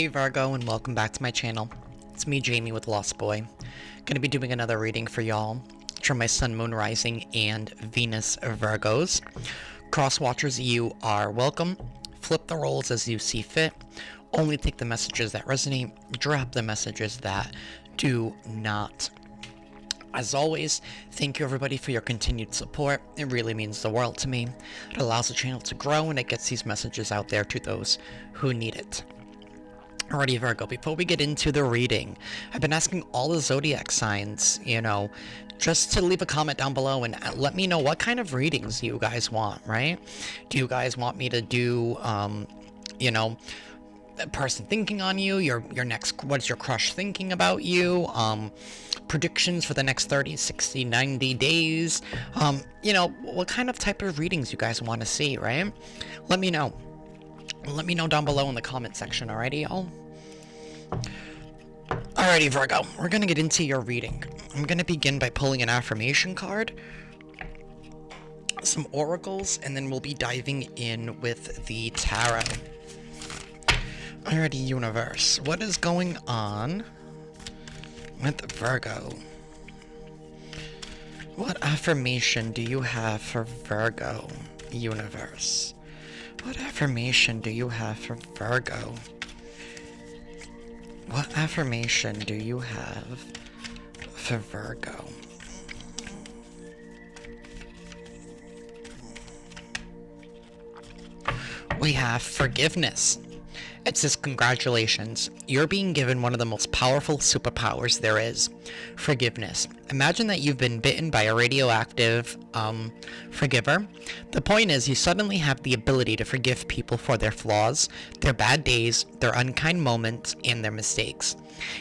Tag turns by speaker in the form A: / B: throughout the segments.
A: Hey Virgo, and welcome back to my channel. It's me, Jamie with Lost Boy. Gonna be doing another reading for y'all from my Sun, Moon, Rising, and Venus Virgos. Cross watchers, you are welcome. Flip the roles as you see fit. Only take the messages that resonate. Drop the messages that do not. As always, thank you everybody for your continued support. It really means the world to me. It allows the channel to grow and it gets these messages out there to those who need it. Alrighty, Virgo, before we get into the reading, I've been asking all the zodiac signs, just to leave a comment down below and let me know what kind of readings you guys want, right? Do you guys want me to do, a person thinking on you, your next, what's your crush thinking about you, predictions for the next 30, 60, 90 days, what kind of type of readings you guys want to see, right? Let me know. Let me know down below in the comment section, alrighty, y'all? Alrighty, Virgo, we're gonna get into your reading. I'm gonna begin by pulling an affirmation card, some oracles, and then we'll be diving in with the tarot. Alrighty, universe, what is going on with Virgo? What affirmation do you have for Virgo, universe? What affirmation do you have for Virgo? What affirmation do you have for Virgo? We have forgiveness. It says, congratulations, you're being given one of the most powerful superpowers there is, forgiveness. Imagine that you've been bitten by a radioactive forgiver. The point is, you suddenly have the ability to forgive people for their flaws, their bad days, their unkind moments, and their mistakes.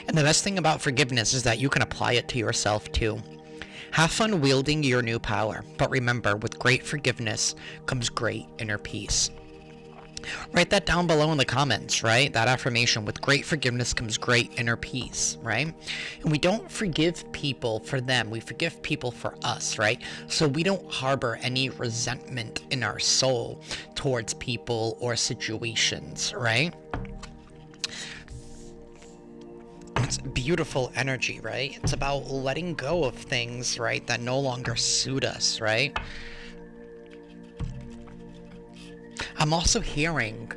A: And the best thing about forgiveness is that you can apply it to yourself too. Have fun wielding your new power, but remember, with great forgiveness comes great inner peace. Write that down below in the comments, right? That affirmation, with great forgiveness comes great inner peace, right? And we don't forgive people for them. We forgive people for us, right? So we don't harbor any resentment in our soul towards people or situations, right? It's beautiful energy, right? It's about letting go of things, right, that no longer suit us, right? I'm also hearing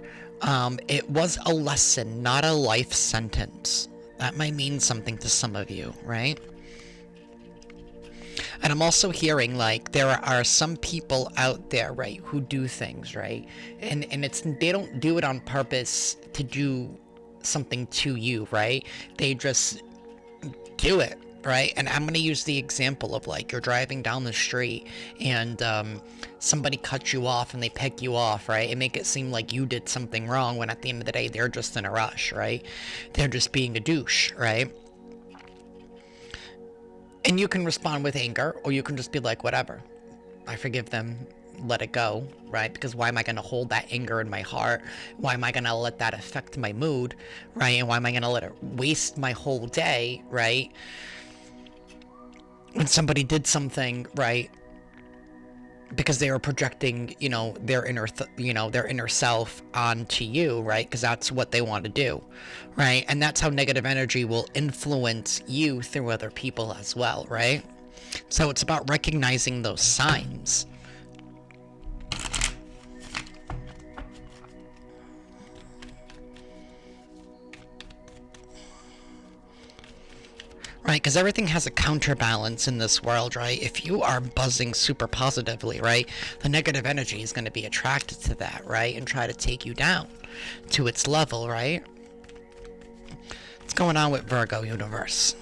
A: it was a lesson, not a life sentence. That might mean something to some of you, right? And I'm also hearing, like, there are some people out there, right, who do things, right? And they don't do it on purpose to do something to you, right? They just do it. Right? And I'm going to use the example of, like, you're driving down the street and somebody cuts you off and they pick you off, right? And make it seem like you did something wrong when at the end of the day, they're just in a rush, right? They're just being a douche, right? And you can respond with anger, or you can just be like, whatever. I forgive them. Let it go, right? Because why am I going to hold that anger in my heart? Why am I going to let that affect my mood, right? And why am I going to let it waste my whole day, right? When somebody did something, right, because they were projecting, their inner self onto you, right? Because that's what they want to do, right? And that's how negative energy will influence you through other people as well, right? So it's about recognizing those signs. Right, because everything has a counterbalance in this world, right? If you are buzzing super positively, right, the negative energy is going to be attracted to that, right, and try to take you down to its level, right? What's going on with Virgo universe?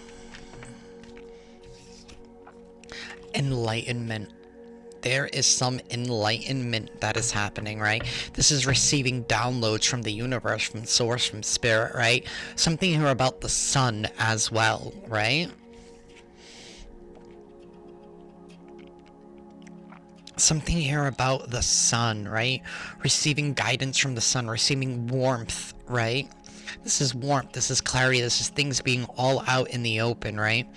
A: Enlightenment. There is some enlightenment that is happening, right? This is receiving downloads from the universe, from source, from spirit, right? Something here about the sun as well, right? Something here about the sun, right? Receiving guidance from the sun, receiving warmth, right? This is warmth, this is clarity, this is things being all out in the open, right?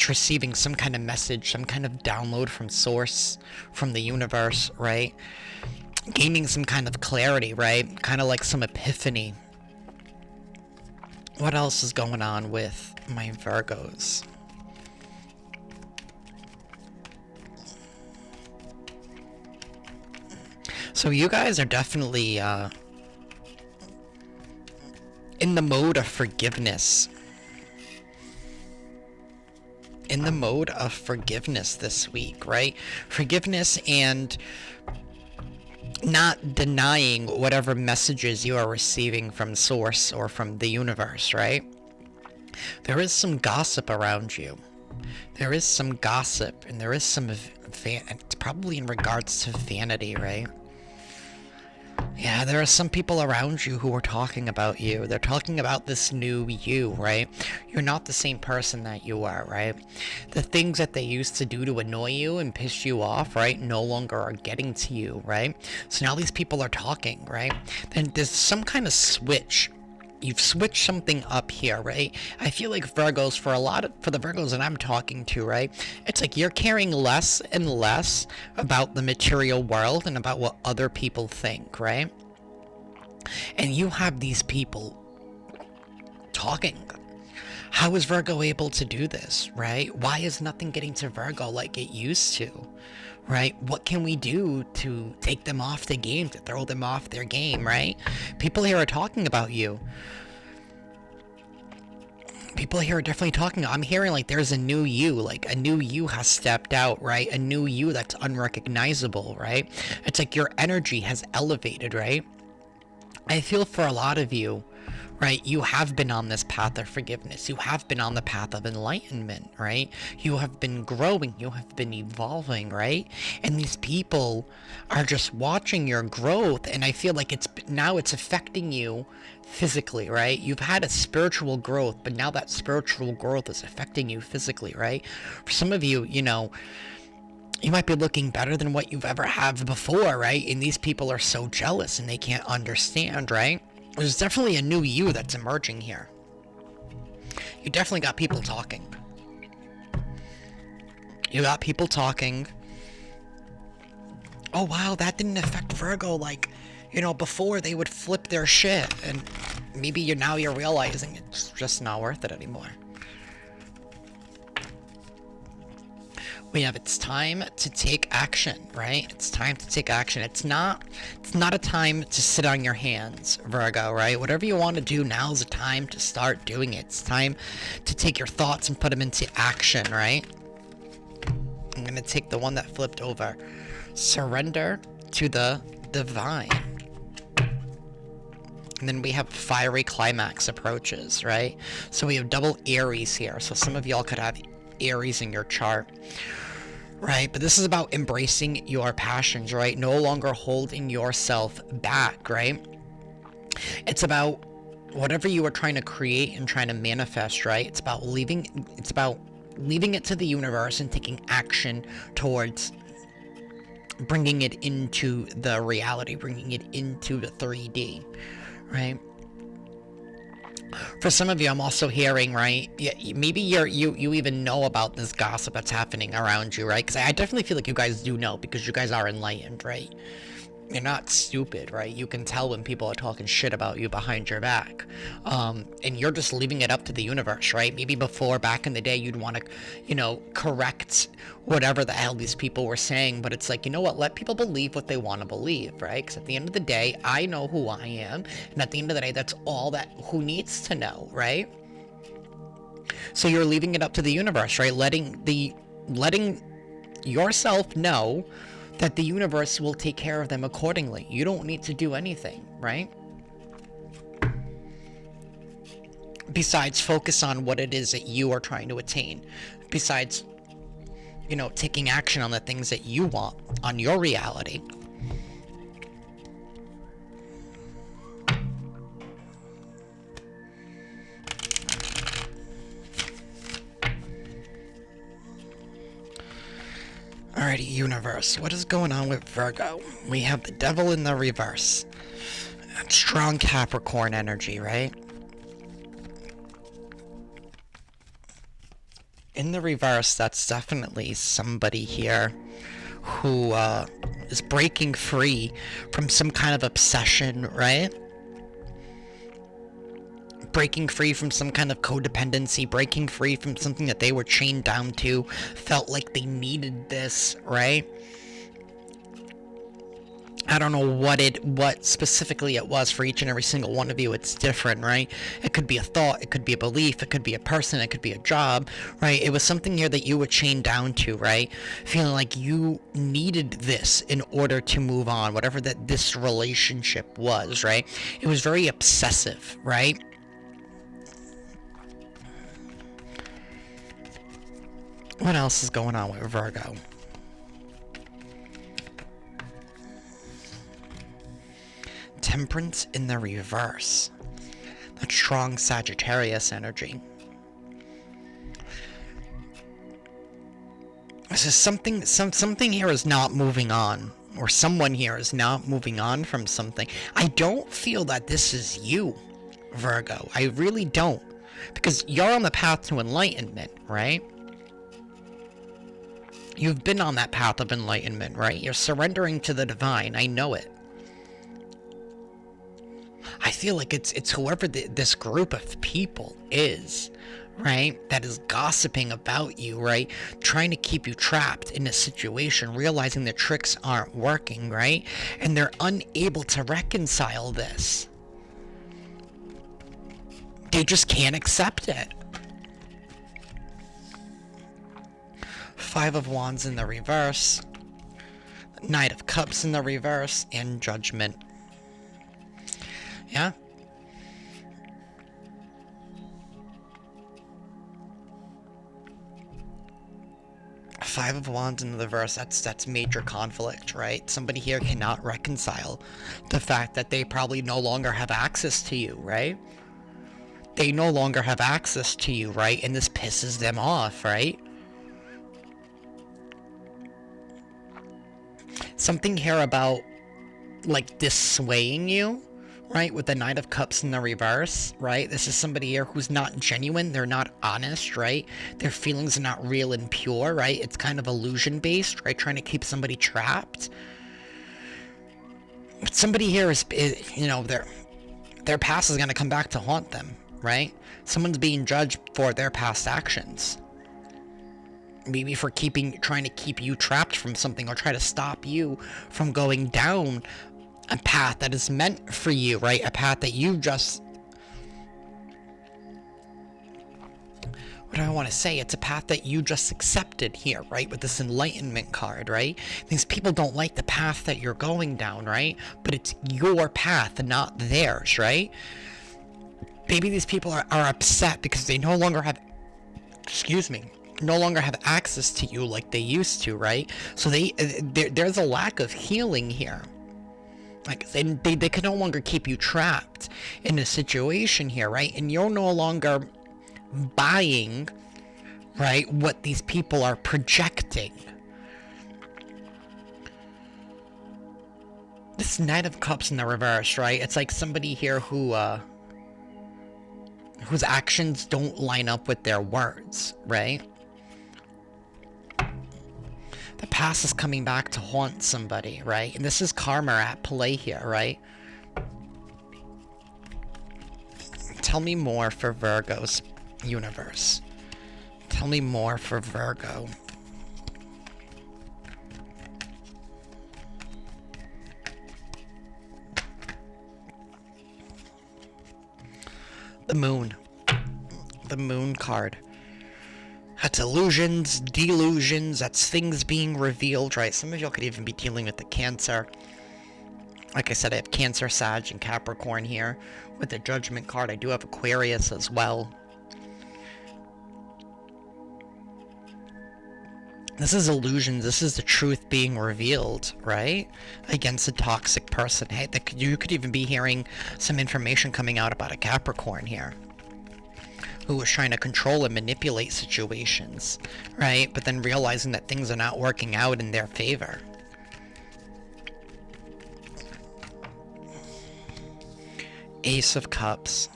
A: Receiving some kind of message, some kind of download from source, from the universe, right? Gaining some kind of clarity, right? Kind of like some epiphany. What else is going on with my Virgos? So you guys are definitely in the mode of forgiveness. In the mode of forgiveness this week, right? Forgiveness and not denying whatever messages you are receiving from source or from the universe, right? There is some gossip around you. There is some gossip, and there is some it's probably in regards to vanity, right? Yeah, there are some people around you who are talking about you. They're talking about this new you, right? You're not the same person that you were, right? The things that they used to do to annoy you and piss you off, right, no longer are getting to you, right? So now these people are talking, right? Then there's some kind of switch. You've switched something up here, right? I feel like Virgos, for the Virgos that I'm talking to, right? It's like you're caring less and less about the material world and about what other people think, right? And you have these people talking. How is Virgo able to do this, right? Why is nothing getting to Virgo like it used to, right? What can we do to take them off the game, to throw them off their game, right? People here are talking about you. People here are definitely talking. I'm hearing like there's a new you, like a new you has stepped out, right? A new you that's unrecognizable, right? It's like your energy has elevated, right? I feel for a lot of you, right, you have been on this path of forgiveness. You have been on the path of enlightenment, right? You have been growing. You have been evolving, right? And these people are just watching your growth, and I feel like it's affecting you physically, right? You've had a spiritual growth, but now that spiritual growth is affecting you physically, right? For some of you, you might be looking better than what you've ever had before, right? And these people are so jealous and they can't understand, right? There's definitely a new you that's emerging here. You definitely got people talking. You got people talking. Oh, wow, that didn't affect Virgo. Like, before they would flip their shit. And maybe you're realizing it's just not worth it anymore. It's time to take action, right? It's time to take action. It's not a time to sit on your hands, Virgo, right? Whatever you want to do, now's the time to start doing it. It's time to take your thoughts and put them into action, right? I'm going to take the one that flipped over. Surrender to the divine. And then we have fiery climax approaches, right? So we have double Aries here. So some of y'all could have Aries in your chart, right? But this is about embracing your passions, right? No longer holding yourself back, right? It's about whatever you are trying to create and trying to manifest, right? It's about leaving it to the universe and taking action towards bringing it into the reality, bringing it into the 3D, right? For some of you, I'm also hearing, right? Yeah, maybe you even know about this gossip that's happening around you, right? Because I definitely feel like you guys do know, because you guys are enlightened, right? You're not stupid, right? You can tell when people are talking shit about you behind your back. And you're just leaving it up to the universe, right? Maybe before, back in the day, you'd want to, correct whatever the hell these people were saying. But it's like, you know what? Let people believe what they want to believe, right? Because at the end of the day, I know who I am. And at the end of the day, that's all that who needs to know, right? So you're leaving it up to the universe, right? Letting yourself know that the universe will take care of them accordingly. You don't need to do anything, right? Besides focus on what it is that you are trying to attain. Besides, taking action on the things that you want, on your reality. Alrighty, universe, what is going on with Virgo? We have the devil in the reverse. Strong Capricorn energy, right? In the reverse, that's definitely somebody here who is breaking free from some kind of obsession, right? breaking free from some kind of codependency, breaking free from something that they were chained down to, felt like they needed this, right? I don't know what specifically it was for each and every single one of you. It's different, right? It could be a thought, it could be a belief, it could be a person, it could be a job, right? It was something here that you were chained down to, right? Feeling like you needed this in order to move on, whatever that this relationship was, right? It was very obsessive, right? What else is going on with Virgo? Temperance in the reverse. That strong Sagittarius energy. This is something here is not moving on, or someone here is not moving on from something. I don't feel that this is you, Virgo. I really don't, because you're on the path to enlightenment, right? You've been on that path of enlightenment, right? You're surrendering to the divine. I know it. I feel like it's whoever this group of people is, right, that is gossiping about you, right, trying to keep you trapped in a situation, realizing the tricks aren't working, right, and they're unable to reconcile this. They just can't accept it. Five of Wands in the reverse, Knight of Cups in the reverse, and Judgment. Yeah. Five of Wands in the reverse, that's major conflict, right? Somebody here cannot reconcile the fact that they probably no longer have access to you, right? They no longer have access to you, right? And this pisses them off, right? Something here about, like, dissuading you, right, with the Knight of Cups in the reverse, right? This is somebody here who's not genuine, they're not honest, right? Their feelings are not real and pure, right? It's kind of illusion based, right? Trying to keep somebody trapped. But somebody here is you know, their past is going to come back to haunt them, right? Someone's being judged for their past actions. Maybe for trying to keep you trapped from something, or try to stop you from going down a path that is meant for you, right? A path that you just... What do I want to say? It's a path that you just accepted here, right? With this enlightenment card, right? These people don't like the path that you're going down, right? But it's your path, not theirs, right? Maybe these people are upset because they no longer have... no longer have access to you like they used to, right? So there's a lack of healing here. Like, they can no longer keep you trapped in a situation here, right? And you're no longer buying, right, what these people are projecting. This Knight of Cups in the reverse, right? It's like somebody here whose actions don't line up with their words, right? The past is coming back to haunt somebody, right? And this is karma at play here, right? Tell me more for Virgo's universe. Tell me more for Virgo. The Moon. The Moon card. That's illusions, delusions, that's things being revealed, right? Some of y'all could even be dealing with the Cancer. Like I said, I have Cancer, Sag, and Capricorn here. With the Judgment card, I do have Aquarius as well. This is illusions. This is the truth being revealed, right? Against a toxic person. Hey, you could even be hearing some information coming out about a Capricorn here, who was trying to control and manipulate situations, right? But then realizing that things are not working out in their favor. Ace of Cups.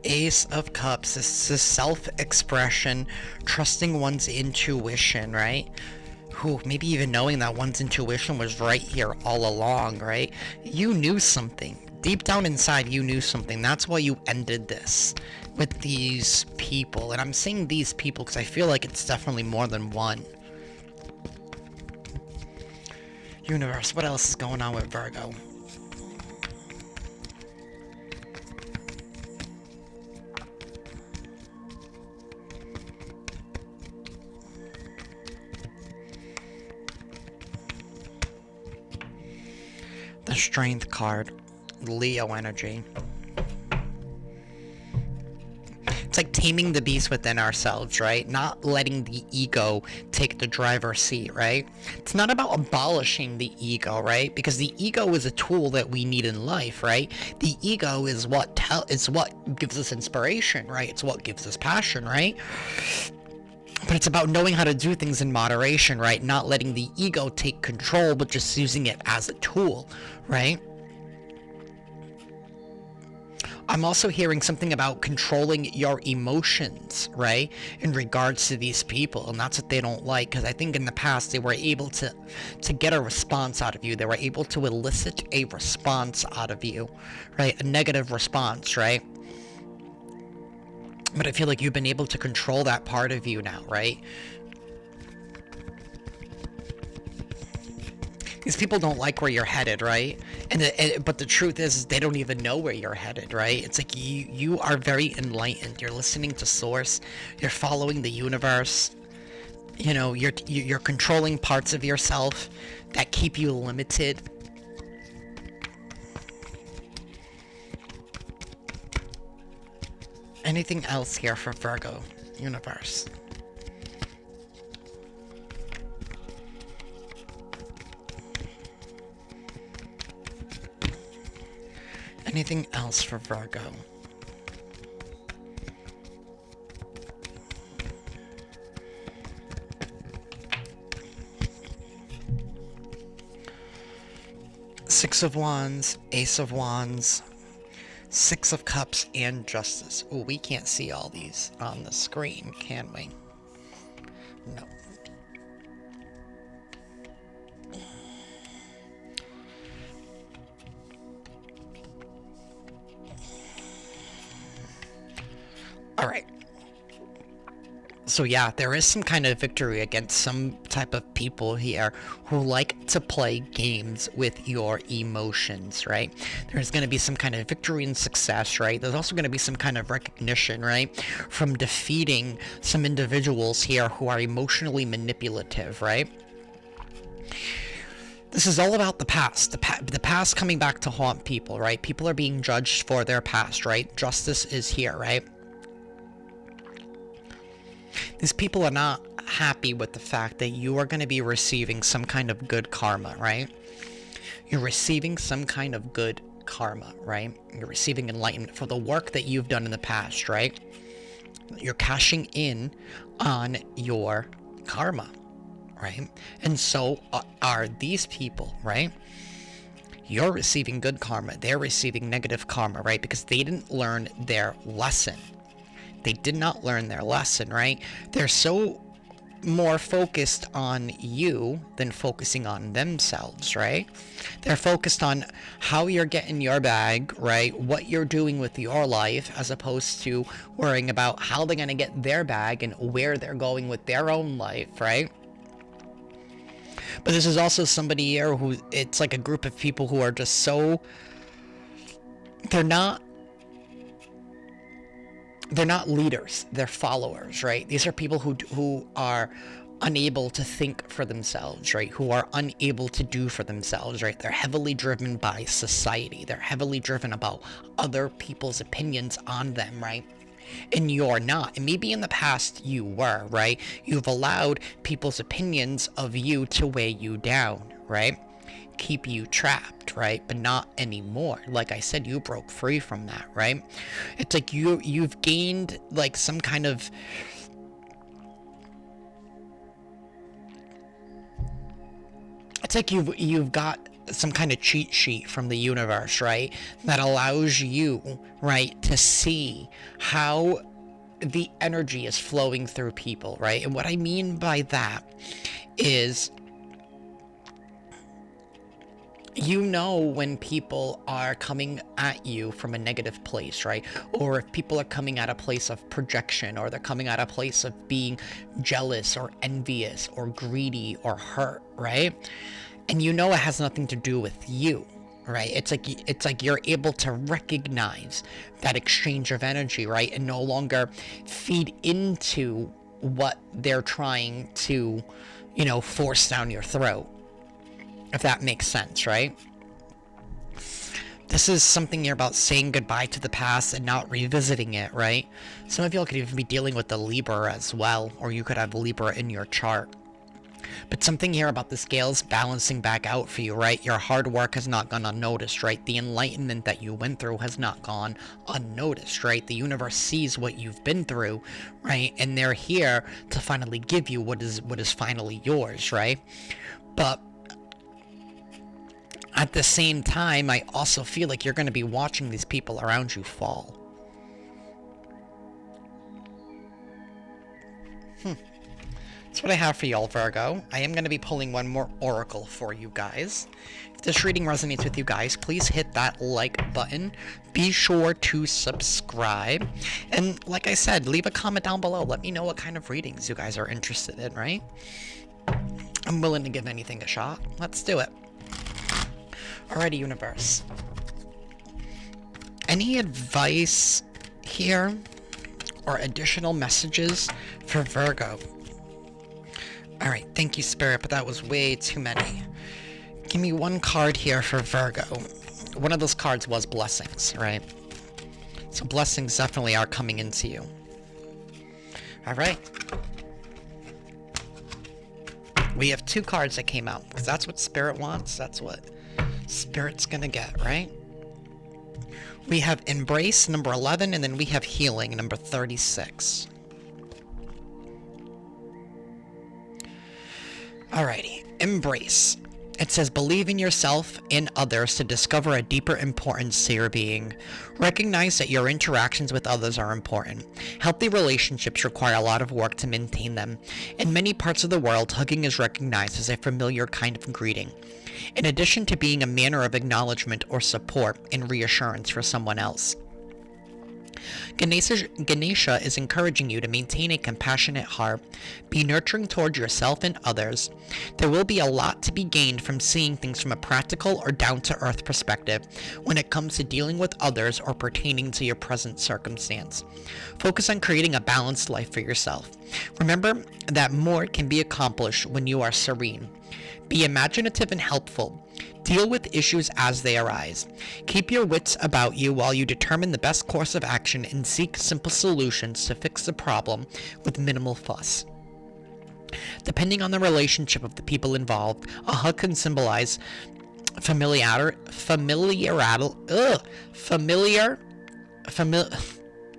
A: Ace of Cups. This is self-expression, trusting one's intuition, right? Who maybe even knowing that one's intuition was right here all along, right? You knew something Deep down inside, you knew something. That's why you ended this with these people. And I'm saying these people because I feel like it's definitely more than one. Universe, what else is going on with Virgo? The Strength card. Leo energy. It's like taming the beast within ourselves, right? Not letting the ego take the driver's seat, right? It's not about abolishing the ego, right? Because the ego is a tool that we need in life, right? The ego is what gives us inspiration, right? It's what gives us passion, right? But it's about knowing how to do things in moderation, right? Not letting the ego take control, but just using it as a tool, right? I'm also hearing something about controlling your emotions, right? In regards to these people, and that's what they don't like, because I think in the past they were able to get a response out of you. They were able to elicit a response out of you, right? A negative response, right? But I feel like you've been able to control that part of you now, right? These people don't like where you're headed, right? But the truth is they don't even know where you're headed, right? It's like you are very enlightened. You're listening to source. You're following the universe. You know, you're controlling parts of yourself that keep you limited. Anything else here for Virgo universe? Anything else for Virgo? Six of Wands, Ace of Wands, Six of Cups, and Justice. Oh, we can't see all these on the screen, can we? No. All right. So yeah, there is some kind of victory against some type of people here who like to play games with your emotions, right? There's going to be some kind of victory and success, right? There's also going to be some kind of recognition, right? From defeating some individuals here who are emotionally manipulative, right? This is all about the past. The past coming back to haunt people, right? People are being judged for their past, right? Justice is here, right? These people are not happy with the fact that you are going to be receiving some kind of good karma, right? You're receiving some kind of good karma, right? You're receiving enlightenment for the work that you've done in the past, right? You're cashing in on your karma, right? And so are these people, right? You're receiving good karma. They're receiving negative karma, right? Because they didn't learn their lesson. They did not learn their lesson, right? They're so more focused on you than focusing on themselves, right? They're focused on how you're getting your bag, right? What you're doing with your life, as opposed to worrying about how they're going to get their bag and where they're going with their own life, right? But this is also somebody here who, it's like a group of people who are just so, they're not leaders, they're followers, right? These are people who are unable to think for themselves, right? Who are unable to do for themselves, right? They're heavily driven by society. They're heavily driven about other people's opinions on them, right? And you're not. And maybe in the past you were, right? You've allowed people's opinions of you to weigh you down, right? Keep you trapped, right? But not anymore. Like I said, you broke free from that, right? It's like you've gained like some kind of it's like you've got some kind of cheat sheet from the universe, right? That allows you, right, to see how the energy is flowing through people, right? And what I mean by that is You know when people are coming at you from a negative place, right? Or if people are coming at a place of projection, or they're coming at a place of being jealous or envious or greedy or hurt, right? And you know it has nothing to do with you, right? It's like you're able to recognize that exchange of energy, right? And no longer feed into what they're trying to, force down your throat, if that makes sense, right? This is something here about saying goodbye to the past and not revisiting it, right? Some of y'all could even be dealing with the Libra as well, or you could have Libra in your chart. But something here about the scales balancing back out for you, right? Your hard work has not gone unnoticed, right? The enlightenment that you went through has not gone unnoticed, right? The universe sees what you've been through, right? And they're here to finally give you what is finally yours, right? But at the same time, I also feel like you're going to be watching these people around you fall. That's what I have for y'all, Virgo. I am going to be pulling one more oracle for you guys. If this reading resonates with you guys, please hit that like button. Be sure to subscribe. And like I said, leave a comment down below. Let me know what kind of readings you guys are interested in, right? I'm willing to give anything a shot. Let's do it. Alrighty, universe. Any advice here or additional messages for Virgo? Alright, thank you, Spirit, but that was way too many. Give me one card here for Virgo. One of those cards was blessings, right? So blessings definitely are coming into you. Alright. We have two cards that came out, because that's what Spirit wants. That's what Spirit's gonna get, right? We have Embrace, number 11, and then we have Healing, number 36. Alrighty, Embrace. It says, believe in yourself and others to discover a deeper importance to your being. Recognize that your interactions with others are important. Healthy relationships require a lot of work to maintain them. In many parts of the world, hugging is recognized as a familiar kind of greeting, in addition to being a manner of acknowledgement or support and reassurance for someone else. Ganesha is encouraging you to maintain a compassionate heart, be nurturing toward yourself and others. There will be a lot to be gained from seeing things from a practical or down-to-earth perspective when it comes to dealing with others or pertaining to your present circumstance. Focus on creating a balanced life for yourself. Remember that more can be accomplished when you are serene. Be imaginative and helpful. Deal with issues as they arise. Keep your wits about you while you determine the best course of action and seek simple solutions to fix the problem with minimal fuss. Depending on the relationship of the people involved, a hug can symbolize familiarity.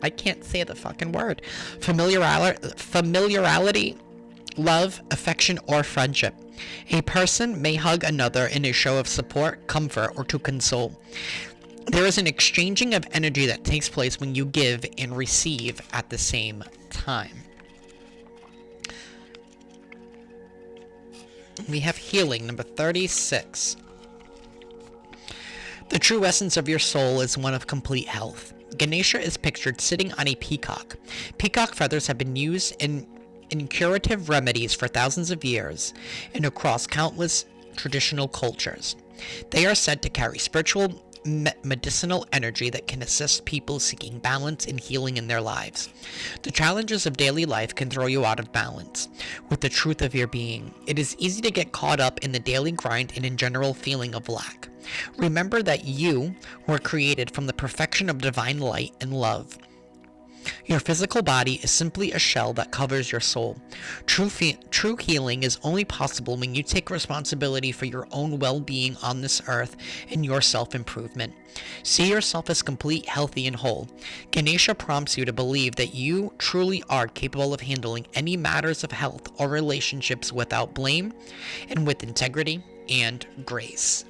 A: I can't say the fucking word. Familiarity, love, affection, or friendship. A person may hug another in a show of support, comfort, or to console. There is an exchanging of energy that takes place when you give and receive at the same time. We have Healing, number 36. The true essence of your soul is one of complete health. Ganesha is pictured sitting on a peacock. Peacock feathers have been used in curative remedies for thousands of years and across countless traditional cultures. They are said to carry spiritual medicinal energy that can assist people seeking balance and healing in their lives. The challenges of daily life can throw you out of balance with the truth of your being. It is easy to get caught up in the daily grind and in general feeling of lack. Remember that you were created from the perfection of divine light and love. Your physical body is simply a shell that covers your soul. True healing is only possible when you take responsibility for your own well-being on this earth and your self-improvement. See yourself as complete, healthy, and whole. Ganesha prompts you to believe that you truly are capable of handling any matters of health or relationships without blame and with integrity and grace.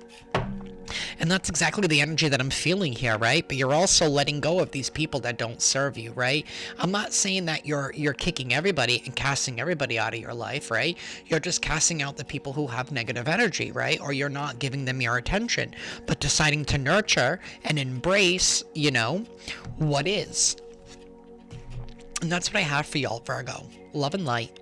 A: And that's exactly the energy that I'm feeling here, right? But you're also letting go of these people that don't serve you, right? I'm not saying that you're kicking everybody and casting everybody out of your life, right? You're just casting out the people who have negative energy, right? Or you're not giving them your attention, but deciding to nurture and embrace, what is. And that's what I have for y'all, Virgo. Love and light.